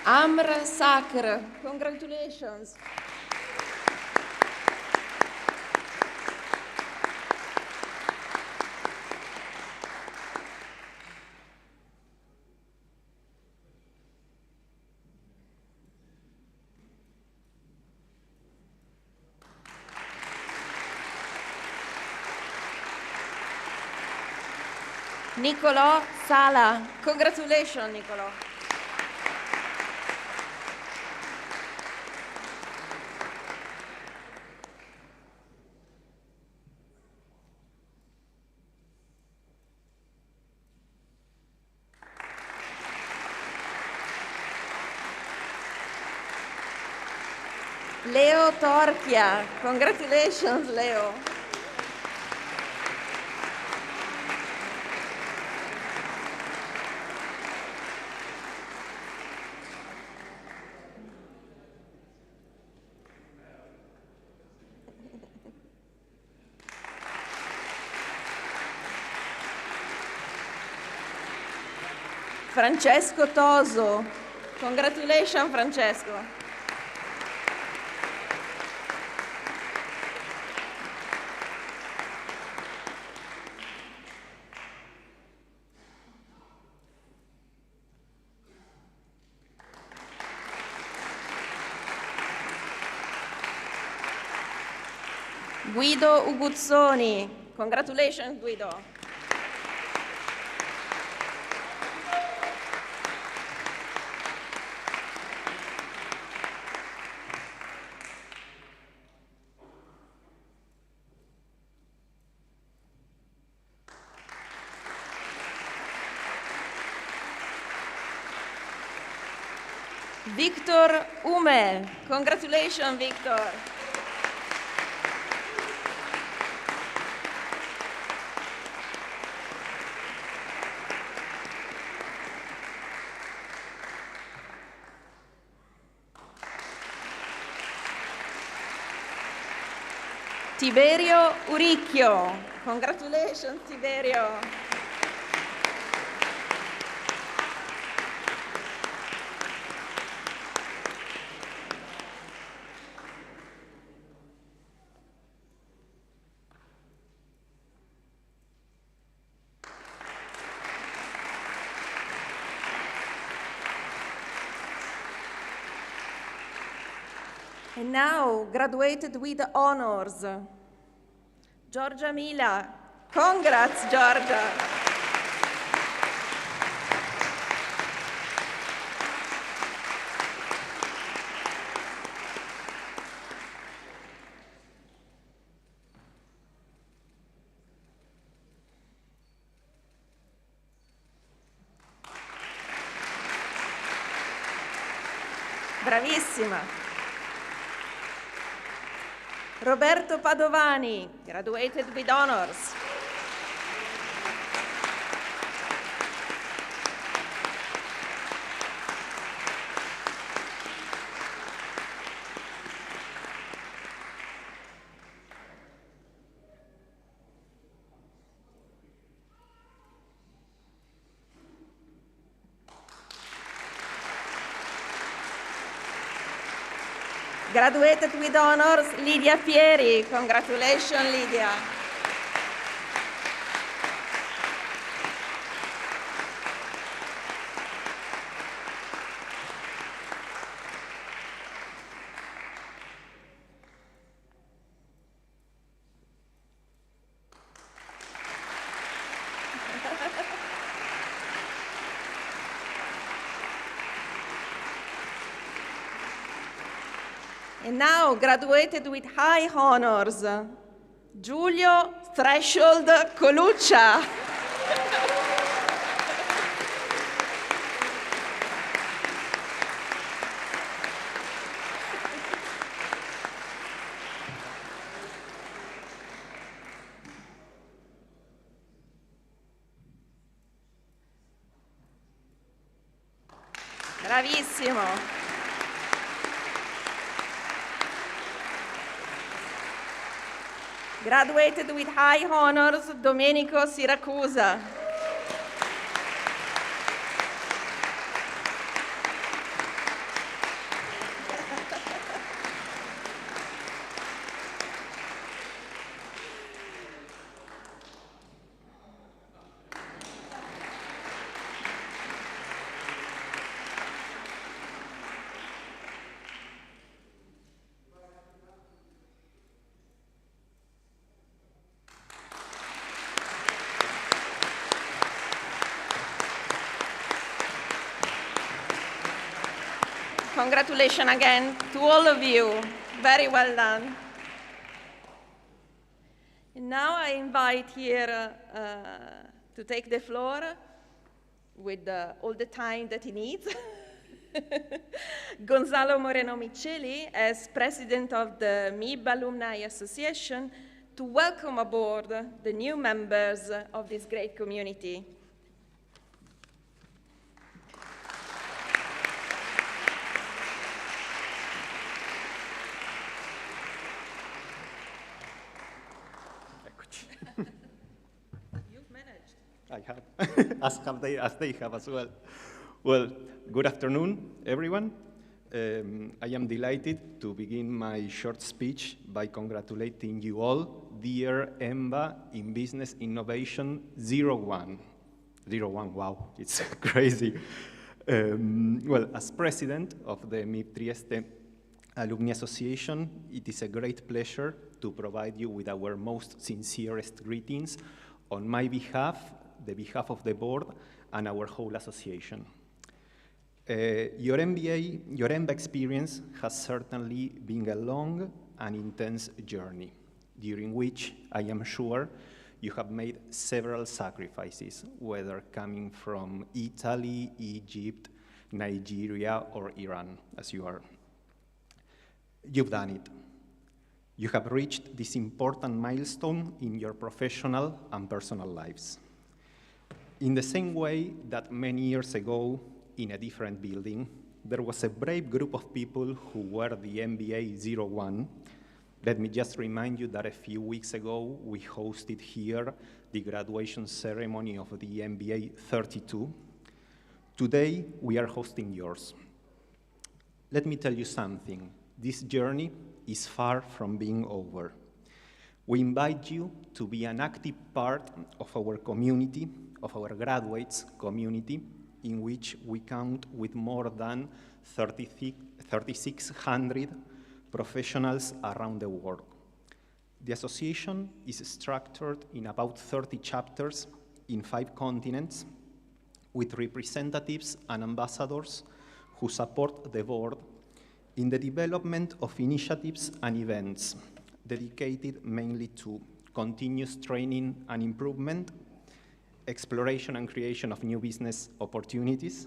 Amr Sakr, congratulations. Nicolò Sala, congratulations Nicolò. Leo Torchia, congratulations Leo. Francesco Toso. Congratulations, Francesco. Guido Uguzzoni. Congratulations, Guido. Victor Ume. Congratulations, Victor. Tiberio Uricchio. Congratulations, Tiberio. And now, graduated with honors, Giorgia Mila. Congrats, Giorgia. Bravissima. Roberto Padovani, graduated with honors. Graduated with honors, Lidia Pieri. Congratulations, Lidia. And now, graduated with high honors, Giulio Threshold Coluccia. Bravissimo. Graduated with high honors, Domenico Siracusa. Congratulations again to all of you. Very well done. And now I invite here to take the floor with all the time that he needs. Gonzalo Moreno Micheli, as president of the MIB Alumni Association, to welcome aboard the new members of this great community. I I have, as they have as well. Well, good afternoon, everyone. I am delighted to begin my short speech by congratulating you all, dear MBA in Business Innovation 01. 01, wow, it's crazy. Well, as president of the MIB Trieste Alumni Association, it is a great pleasure to provide you with our most sincerest greetings on my behalf, the behalf of the board, and our whole association. Your MBA experience has certainly been a long and intense journey, during which I am sure you have made several sacrifices, whether coming from Italy, Egypt, Nigeria, or Iran, as you are. You've done it. You have reached this important milestone in your professional and personal lives. In the same way that many years ago, in a different building, there was a brave group of people who were the MBA 01. Let me just remind you that a few weeks ago, we hosted here the graduation ceremony of the MBA 32. Today, we are hosting yours. Let me tell you something. This journey is far from being over. We invite you to be an active part of our community, of our graduates community, in which we count with more than 3,600 professionals around the world. The association is structured in about 30 chapters in 5 continents, with representatives and ambassadors who support the board in the development of initiatives and events dedicated mainly to continuous training and improvement, exploration and creation of new business opportunities,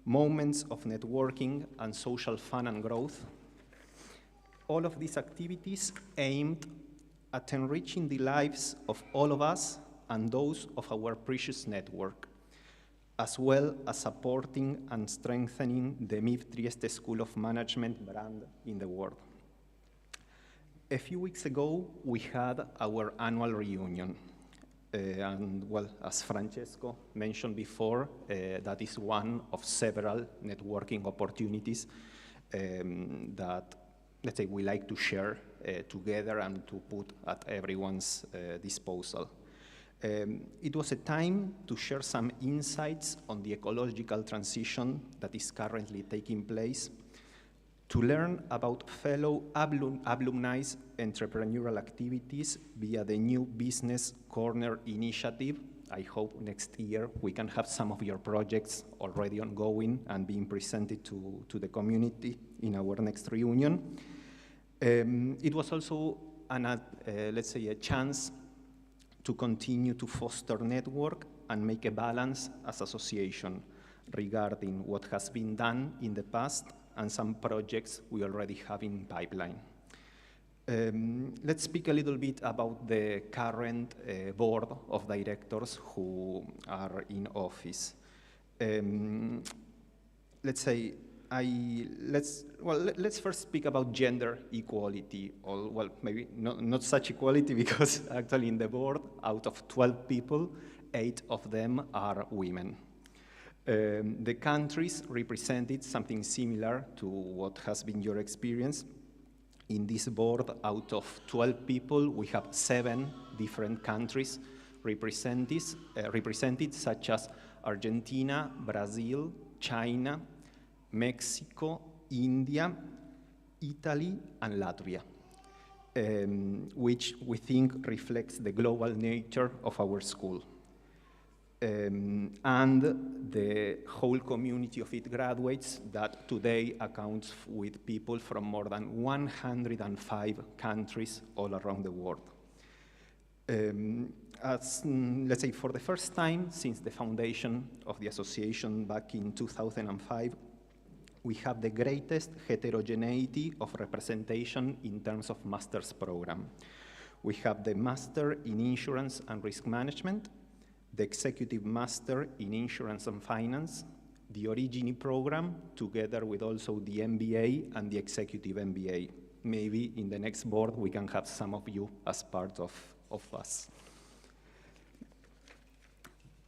moments of networking and social fun and growth. All of these activities aimed at enriching the lives of all of us and those of our precious network, as well as supporting and strengthening the MIB Trieste School of Management brand in the world. A few weeks ago, we had our annual reunion. And well, as Francesco mentioned before, that is one of several networking opportunities that, let's say, we like to share together and to put at everyone's disposal. It was a time to share some insights on the ecological transition that is currently taking place, to learn about fellow alumni's entrepreneurial activities via the new Business Corner initiative. I hope next year we can have some of your projects already ongoing and being presented to the community in our next reunion. It was also, let's say, a chance to continue to foster network and make a balance as association regarding what has been done in the past and some projects we already have in pipeline. Let's speak a little bit about the current board of directors who are in office. Let's first speak about gender equality, or well, maybe not such equality, because actually in the board, out of 12 people, 8 of them are women. The countries represented something similar to what has been your experience. In this board, out of 12 people, we have 7 different countries represented, such as Argentina, Brazil, China, Mexico, India, Italy, and Latvia, which we think reflects the global nature of our school. And the whole community of its graduates that today accounts with people from more than 105 countries all around the world. Let's say, for the first time since the foundation of the association back in 2005, we have the greatest heterogeneity of representation in terms of master's program. We have the Master in Insurance and Risk Management, the Executive Master in Insurance and Finance, the Origini program, together with also the MBA and the Executive MBA. Maybe in the next board we can have some of you as part of us.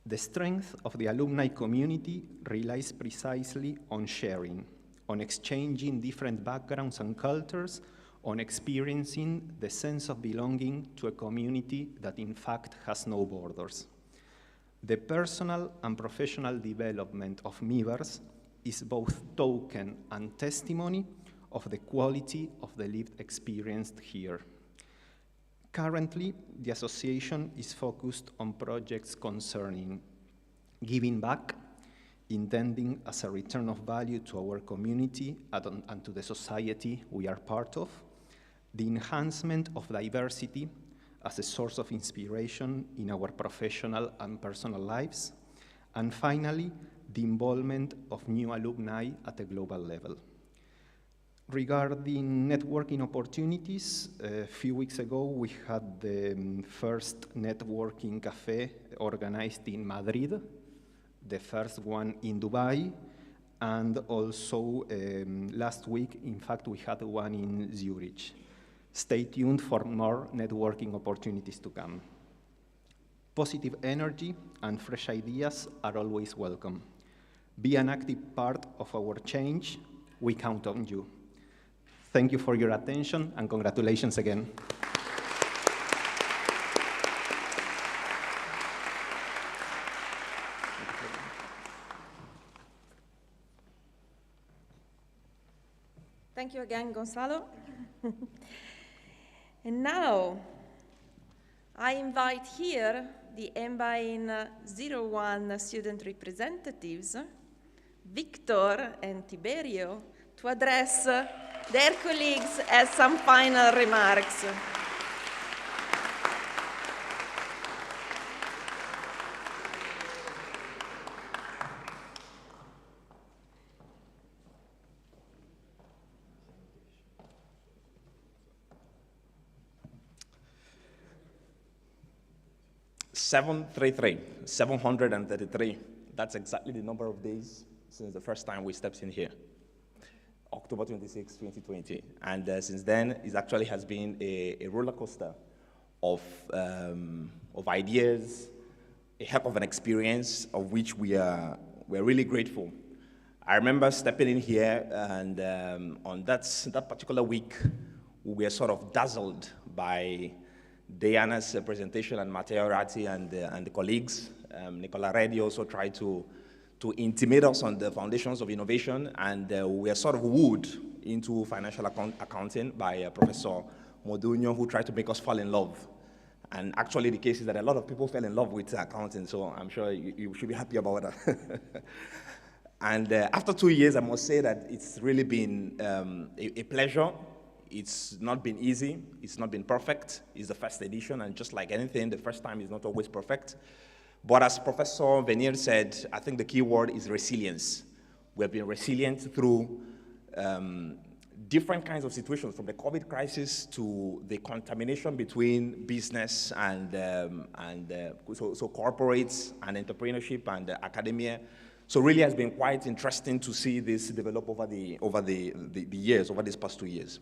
The strength of the alumni community relies precisely on sharing, on exchanging different backgrounds and cultures, on experiencing the sense of belonging to a community that in fact has no borders. The personal and professional development of MIVers is both token and testimony of the quality of the lived experience here. Currently, the association is focused on projects concerning giving back, intending as a return of value to our community and to the society we are part of, the enhancement of diversity as a source of inspiration in our professional and personal lives, and finally, the involvement of new alumni at a global level. Regarding networking opportunities, a few weeks ago we had the first networking cafe organized in Madrid, the first one in Dubai, and also last week, in fact, we had one in Zurich. Stay tuned for more networking opportunities to come. Positive energy and fresh ideas are always welcome. Be an active part of our change. We count on you. Thank you for your attention, and congratulations again. Thank you again, Gonzalo. And now, I invite here the MBA 01 student representatives, Victor and Tiberio, to address their colleagues as some final remarks. Seven hundred and 33. That's exactly the number of days since the first time we stepped in here. October 26, 2020. And since then, it actually has been a roller coaster of ideas, a heck of an experience of which we're really grateful. I remember stepping in here, and on that particular week, we were sort of dazzled by Diana's presentation and Matteo Ratti and the colleagues. Nicola Reddy also tried to intimate us on the foundations of innovation, and we were sort of wooed into financial accounting by Professor Modugno, who tried to make us fall in love. And actually the case is that a lot of people fell in love with accounting, so I'm sure you should be happy about that. And after 2 years, I must say that it's really been a pleasure. It's not been easy, it's not been perfect. It's the first edition, and just like anything, the first time is not always perfect. But as Professor Venier said, I think the key word is resilience. We have been resilient through different kinds of situations, from the COVID crisis to the contamination between business and so corporates and entrepreneurship and academia. So really has been quite interesting to see this develop over the years, over these past 2 years.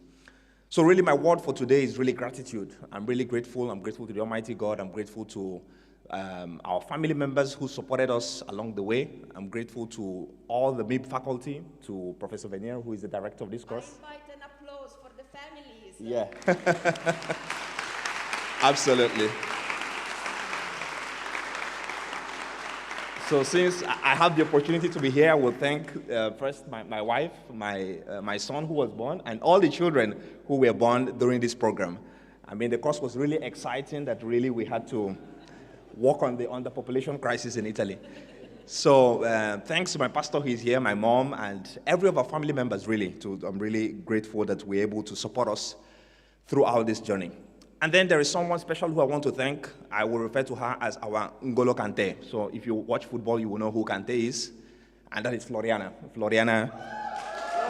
So really my word for today is really gratitude. I'm really grateful. I'm grateful to the Almighty God. I'm grateful to our family members who supported us along the way. I'm grateful to all the MIB faculty, to Professor Venier, who is the director of this course. I invite an applause for the families. Yeah. Absolutely. So since I have the opportunity to be here, I will thank first my wife, my son who was born, and all the children who were born during this program. I mean, the course was really exciting that really we had to work on the underpopulation crisis in Italy. So thanks to my pastor who is here, my mom, and every of our family members, really. I'm really grateful that we're able to support us throughout this journey. And then there is someone special who I want to thank. I will refer to her as our N'Golo Kante. So if you watch football, you will know who Kante is. And that is Floriana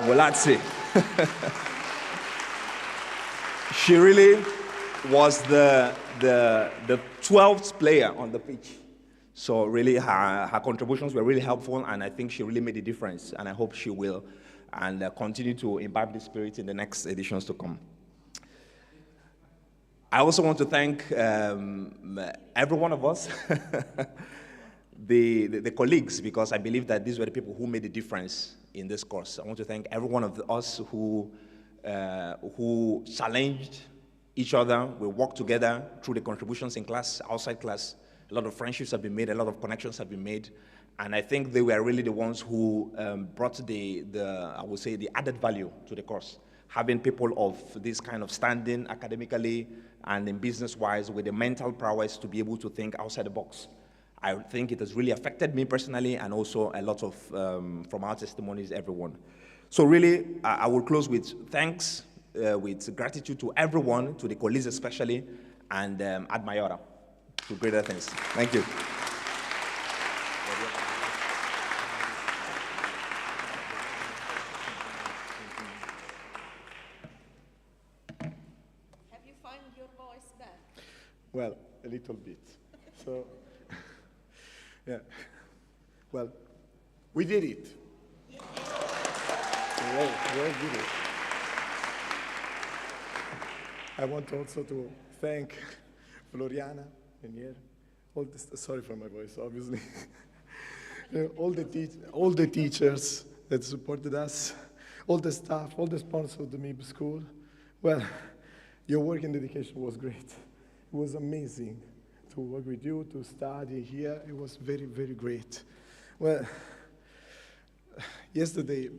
Volazzi. She really was the 12th player on the pitch. So really her contributions were really helpful, and I think she really made a difference, and I hope she will and continue to imbibe the spirit in the next editions to come. I also want to thank every one of us the colleagues, because I believe that these were the people who made the difference in this course. I want to thank every one of us who challenged each other. We worked together through the contributions in class, outside class. A lot of friendships have been made, a lot of connections have been made. And I think they were really the ones who brought I would say, the added value to the course. Having people of this kind of standing academically and in business-wise with the mental prowess to be able to think outside the box. I think it has really affected me personally, and also a lot of, from our testimonies, everyone. So really, I will close with thanks, with gratitude to everyone, to the colleagues especially, and ad maiora, to greater things. Thank you. Have you found your voice back? Well, a little bit. So, yeah. Well, we did it. We all did it. I want also to thank Floriana, Renier, sorry for my voice, obviously. all the teachers that supported us, all the staff, all the sponsors of the MIB school. Well, your work and dedication was great. It was amazing to work with you, to study here. It was very, very great. Well, yesterday,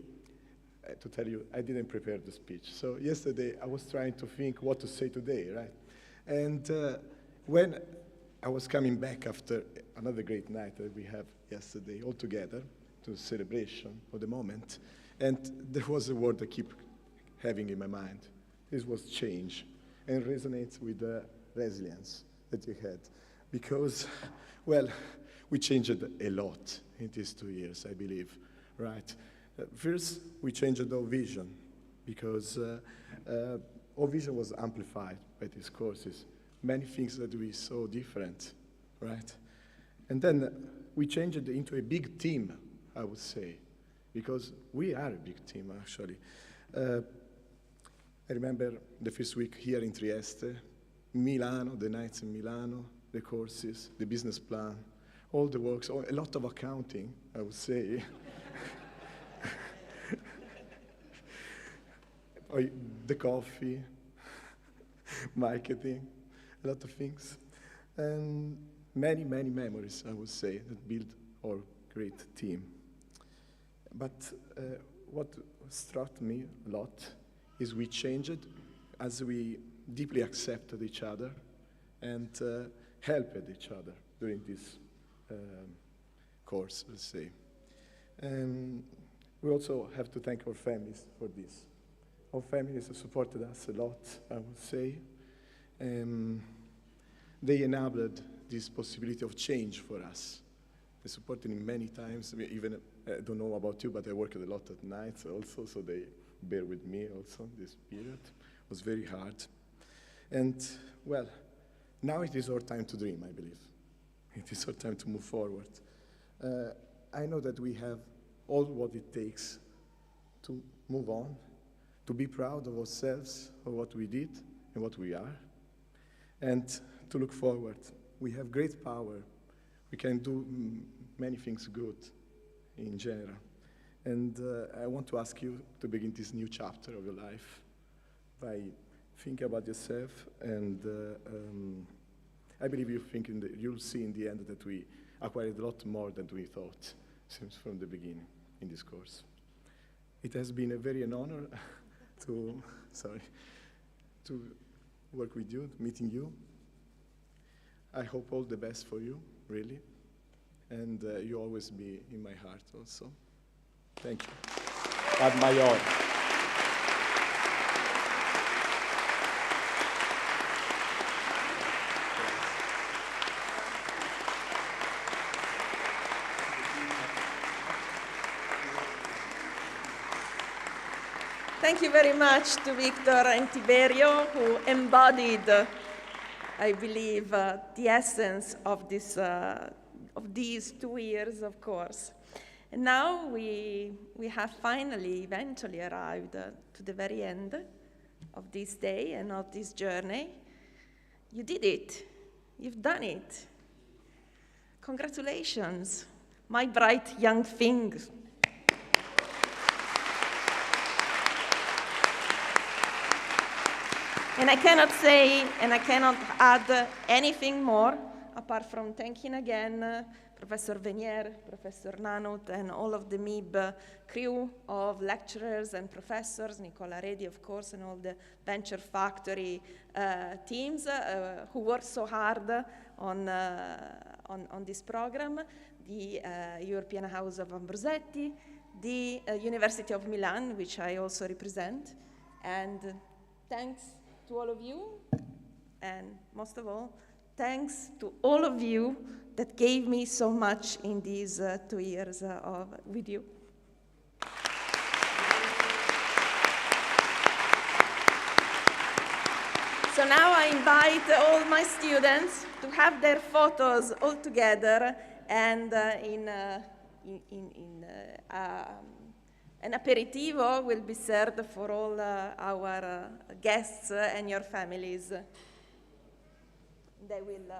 to tell you, I didn't prepare the speech. So yesterday, I was trying to think what to say today, right? And when I was coming back after another great night that we have yesterday all together to celebration of the moment, and there was a word I keep having in my mind. This was change, and resonates with the resilience that you had. Because, well, we changed a lot in these 2 years, I believe, right? First, we changed our vision, because our vision was amplified by these courses. Many things that we saw different, right? And then we changed it into a big team, I would say, because we are a big team, actually. I remember the first week here in Trieste, Milano, the nights in Milano, the courses, the business plan, all the works, a lot of accounting, I would say. The coffee, marketing, a lot of things. And many, many memories, I would say, that build our great team. But what struck me a lot is we changed as we deeply accepted each other and helped each other during this course, let's say. And we also have to thank our families for this. Our families have supported us a lot, I would say. They enabled this possibility of change for us. They supported me many times. Even, I don't know about you, but I worked a lot at night also, so they bear with me also this period. It was very hard. And, well, now it is our time to dream, I believe. It is our time to move forward. I know that we have all what it takes to move on, to be proud of ourselves, of what we did and what we are, and to look forward. We have great power. We can do many things good in general. And I want to ask you to begin this new chapter of your life by thinking about yourself, and I believe you'll see in the end that we acquired a lot more than we thought, since from the beginning in this course. It has been an honor to work with you, meeting you. I hope all the best for you, really. And you always be in my heart also. Thank you. Ad maior. Thank you very much to Victor and Tiberio, who embodied, I believe, the essence of these 2 years of course. And now we have finally, eventually arrived to the very end of this day and of this journey. You did it. You've done it. Congratulations, my bright young thing. And I cannot say, and I cannot add anything more, apart from thanking again Professor Venier, Professor Nanut, and all of the MIB crew of lecturers and professors, Nicola Redi, of course, and all the Venture Factory teams who worked so hard on this program, the European House of Ambrosetti, the University of Milan, which I also represent, and thanks to all of you, and most of all, thanks to all of you that gave me so much in these 2 years with you. So now I invite all my students to have their photos all together, and an aperitivo will be served for all our guests and your families. They will